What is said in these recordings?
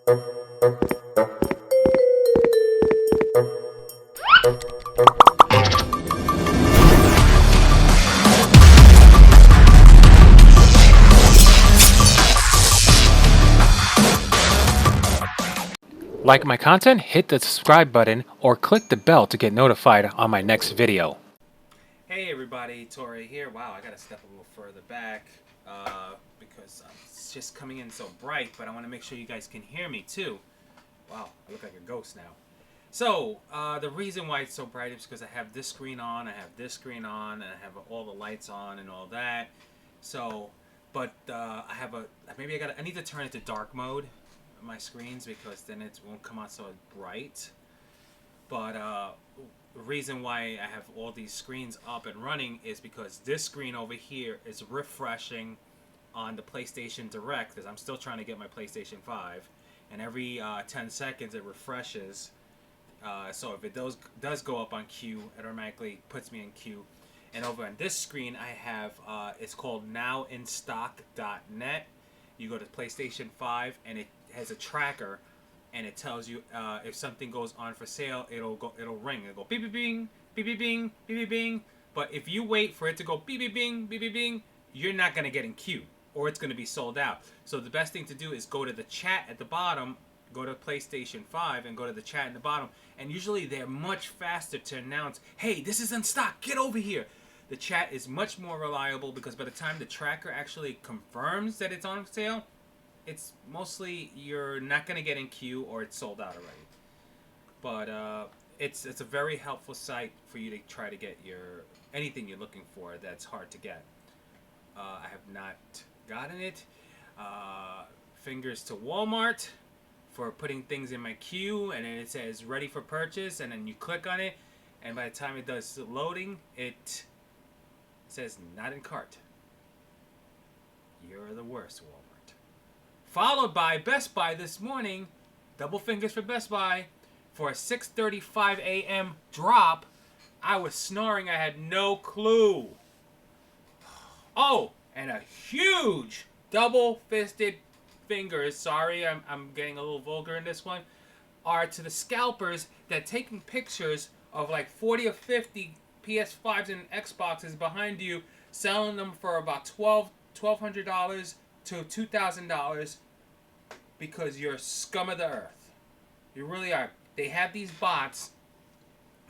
Like my content, hit the subscribe button or click the bell to get notified on my next video. Hey everybody, Tori here. Wow, I gotta step a little further back because it's just coming in so bright, but I want to make sure you guys can hear me too. Wow, I look like a ghost now. So, the reason why it's so bright is because I have this screen on, I have this screen on, and I have all the lights on and all that. So, but I have I need to turn it to dark mode, my screens, because then it won't come out so bright. But the reason why I have all these screens up and running is because this screen over here is refreshing on the PlayStation Direct, because I'm still trying to get my PlayStation 5, and every 10 seconds it refreshes. So if it does go up on queue, it automatically puts me in queue. And over on this screen, I have it's called nowinstock.net. You go to PlayStation 5, and it has a tracker, and it tells you if something goes on for sale. It'll ring. It'll go beep beep bing, beep beep bing, beep beep bing. But if you wait for it to go beep beep bing, beep beep bing, you're not gonna get in queue, or it's gonna be sold out. So the best thing to do is go to the chat at the bottom. Go to PlayStation 5 and go to the chat in the bottom. And usually they're much faster to announce, hey, this is in stock, get over here. The chat is much more reliable because by the time the tracker actually confirms that it's on sale, it's mostly you're not going to get in queue or it's sold out already. But it's a very helpful site for you to try to get your anything you're looking for that's hard to get. I have not gotten it. Fingers to Walmart for putting things in my queue, and then it says ready for purchase, and then you click on it, and by the time it does loading, it says not in cart. You're the worst, Walmart. Followed by Best Buy this morning, double fingers for Best Buy, for a 6:35 a.m. drop. I was snoring, I had no clue. Oh, and a huge double-fisted fingers, sorry, I'm getting a little vulgar in this one, are to the scalpers that taking pictures of like 40 or 50 PS5s and Xboxes behind you, selling them for about $1,200 to $2,000 because you're scum of the earth. You really are. They have these bots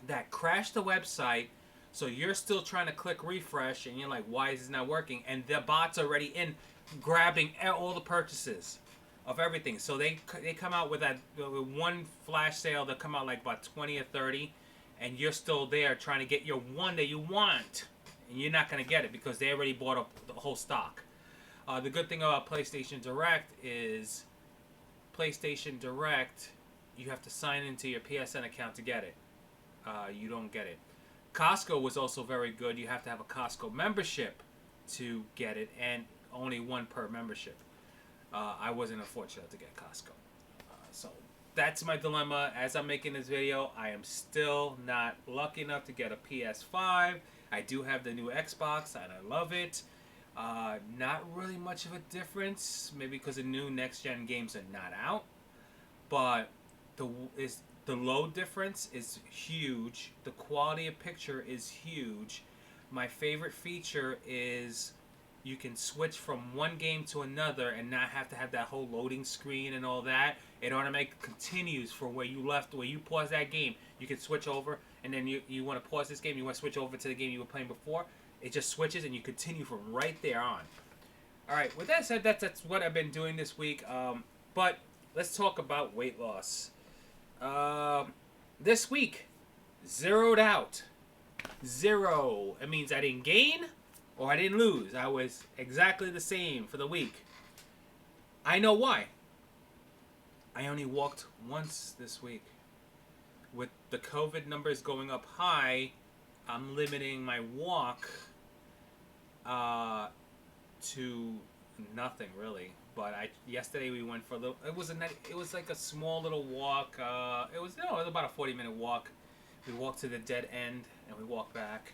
that crash the website, so you're still trying to click refresh, and you're like, why is this not working? And the bot's already in, grabbing all the purchases of everything. So they come out with that one flash sale. They'll come out like about 20 or 30, and you're still there trying to get your one that you want, and you're not going to get it because they already bought up the whole stock. The good thing about PlayStation Direct is PlayStation Direct, you have to sign into your PSN account to get it. You don't get it. Costco was also very good. You have to have a Costco membership to get it, and only one per membership. I wasn't fortunate to get Costco. So that's my dilemma. As I'm making this video, I am still not lucky enough to get a PS5. I do have the new Xbox, and I love it. Not really much of a difference, maybe because the new next-gen games are not out. But the load difference is huge. The quality of picture is huge. My favorite feature is you can switch from one game to another and not have to have that whole loading screen and all that. It automatically continues from where you left, where you pause that game. You can switch over, and then you want to pause this game, you want to switch over to the game you were playing before. It just switches, and you continue from right there on. Alright, with that said, that's what I've been doing this week. But let's talk about weight loss. This week, zeroed out. Zero. It means I didn't gain or I didn't lose. I was exactly the same for the week. I know why. I only walked once this week. With the COVID numbers going up high, I'm limiting my walk to nothing really. But yesterday we went for a little. It was like a small little walk. It was about a 40-minute walk. We walked to the dead end and we walked back.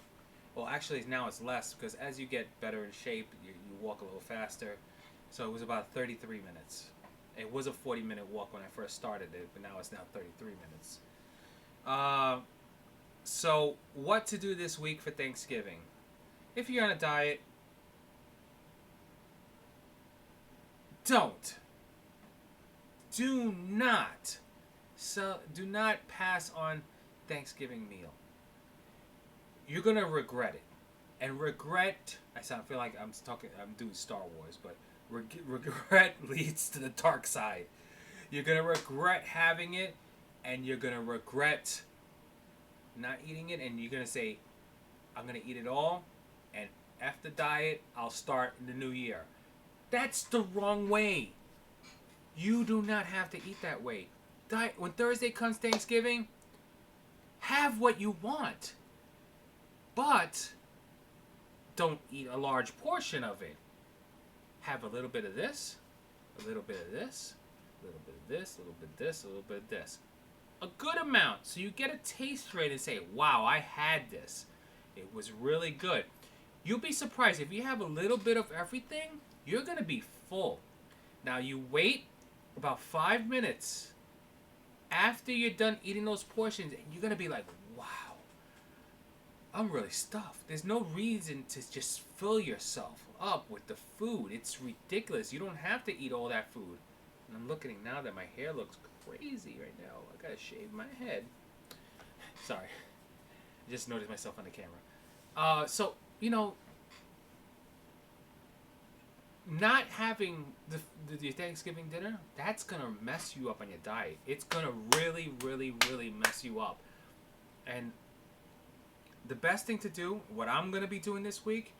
Well, actually now it's less because as you get better in shape, you walk a little faster. So it was about 33 minutes, It was a 40-minute walk when I first started it, but now it's now 33 minutes. Uh, so, what to do this week for Thanksgiving? If you're on a diet, don't. Do not. So, do not pass on Thanksgiving meal. You're gonna regret it, and regret. Feel like I'm doing Star Wars, but regret leads to the dark side. You're gonna regret having it, and you're gonna regret not eating it, and you're gonna say, "I'm gonna eat it all, and F the diet. I'll start in the new year." That's the wrong way. You do not have to eat that way. When Thursday comes Thanksgiving, have what you want, but don't eat a large portion of it. Have a little bit of this, a little bit of this, a little bit of this, a little bit of this, a little bit of this. A good amount, so you get a taste for it and say, wow, I had this. It was really good. You'll be surprised. If you have a little bit of everything, you're going to be full. Now you wait about 5 minutes after you're done eating those portions, and you're going to be like, wow, I'm really stuffed. There's no reason to just fill yourself up with the food. It's ridiculous. You don't have to eat all that food. And I'm looking now that my hair looks crazy right now. I gotta shave my head. Sorry. I just noticed myself on the camera. So, not having the Thanksgiving dinner, that's gonna mess you up on your diet. It's gonna really, really, really mess you up. And the best thing to do, what I'm gonna be doing this week,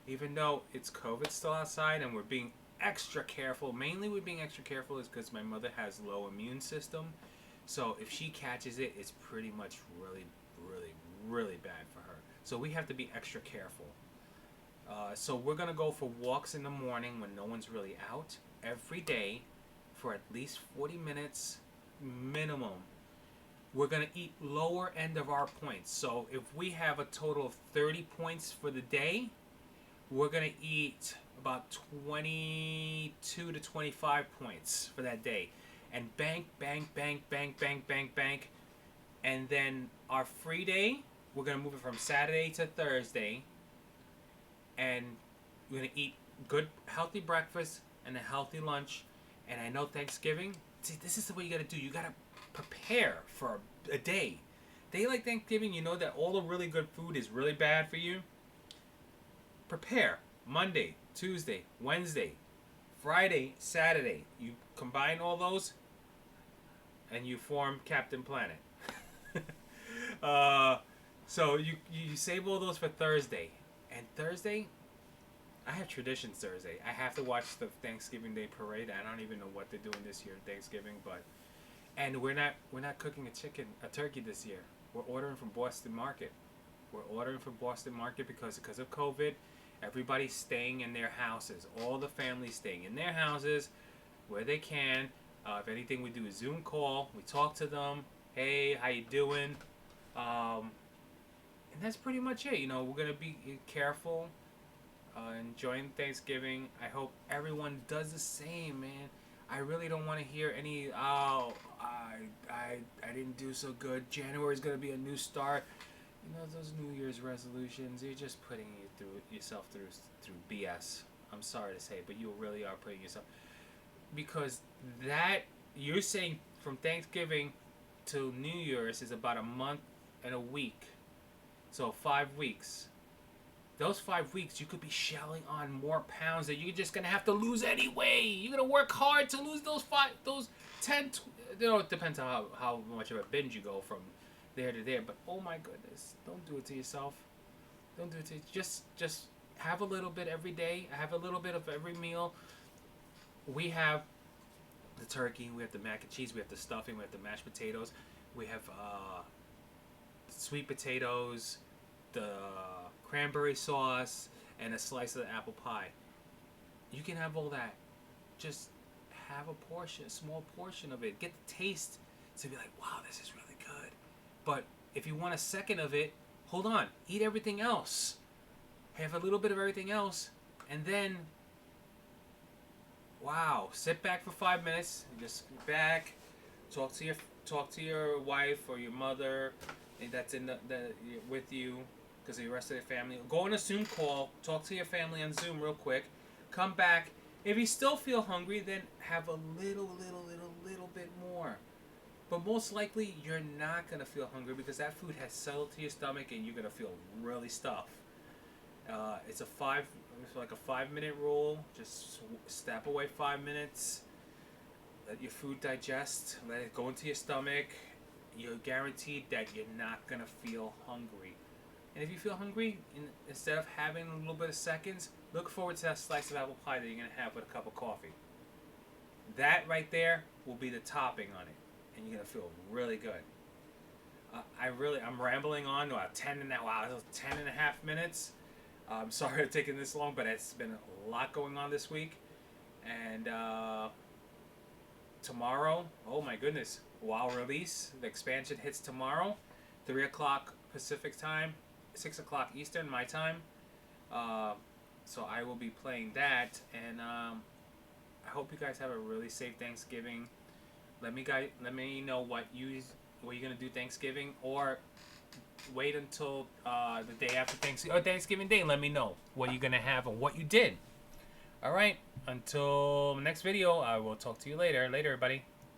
even though it's COVID still outside and we're being extra careful, mainly we're being extra careful is because my mother has low immune system. So if she catches it, it's pretty much really, really, really bad for her. So we have to be extra careful. So we're going to go for walks in the morning when no one's really out every day for at least 40 minutes minimum. We're going to eat lower end of our points. So if we have a total of 30 points for the day, we're going to eat about 22 to 25 points for that day. And bank. And then our free day, we're going to move it from Saturday to Thursday. And we're going to eat good, healthy breakfast and a healthy lunch. And I know Thanksgiving, see, this is the way you got to do. You got to prepare for a day. Day like Thanksgiving, you know that all the really good food is really bad for you. Prepare. Monday, Tuesday, Wednesday, Friday, Saturday. You combine all those and you form Captain Planet. So you save all those for Thursday. And Thursday, I have traditions Thursday. I have to watch the Thanksgiving Day parade. I don't even know what they're doing this year Thanksgiving, and we're not cooking a turkey this year. We're ordering from Boston Market. Because of COVID, everybody's staying in their houses. All the families staying in their houses where they can. If anything, we do a Zoom call. We talk to them. Hey, how you doing? And that's pretty much it. We're going to be careful, enjoying Thanksgiving. I hope everyone does the same, man. I really don't want to hear any, I didn't do so good. January's going to be a new start. Those New Year's resolutions, you're just putting yourself through BS. I'm sorry to say, but you really are putting yourself, because that, you're saying from Thanksgiving to New Year's is about a month and a week. So 5 weeks. Those 5 weeks, you could be shelling on more pounds that you're just going to have to lose anyway. You're going to work hard to lose those 10, it depends on how much of a binge you go from there to there. But oh my goodness, don't do it to yourself. Don't do it to just have a little bit every day. Have a little bit of every meal. We have the turkey, we have the mac and cheese, we have the stuffing, we have the mashed potatoes, we have sweet potatoes, the cranberry sauce, and a slice of the apple pie. You can have all that. Just have a small portion of it. Get the taste to be like, wow, this is really good. But if you want a second of it, hold on. Eat everything else. Have a little bit of everything else, and then wow, sit back for 5 minutes. Just sit back, talk to your wife or your mother that's in the with you, because the rest of the family. Go on a Zoom call. Talk to your family on Zoom real quick. Come back. If you still feel hungry, then have a little bit more. But most likely, you're not gonna feel hungry because that food has settled to your stomach, and you're gonna feel really stuffed. It's like a 5 minute rule. Just step away 5 minutes. Let your food digest. Let it go into your stomach. You're guaranteed that you're not gonna feel hungry. And if you feel hungry, instead of having a little bit of seconds, look forward to that slice of apple pie that you're gonna have with a cup of coffee. That right there will be the topping on it, and you're gonna feel really good. I'm rambling on. Wow, 10.5 minutes. I'm sorry it's taking this long, but it's been a lot going on this week. And tomorrow, oh my goodness, WoW release. The expansion hits tomorrow, 3 o'clock Pacific time, 6 o'clock Eastern, my time. So I will be playing that, and I hope you guys have a really safe Thanksgiving. Let me know what you're gonna do Thanksgiving, or wait until the day after Thanksgiving or Thanksgiving Day. Let me know what you're gonna have and what you did. All right. Until the next video, I will talk to you later. Later, everybody.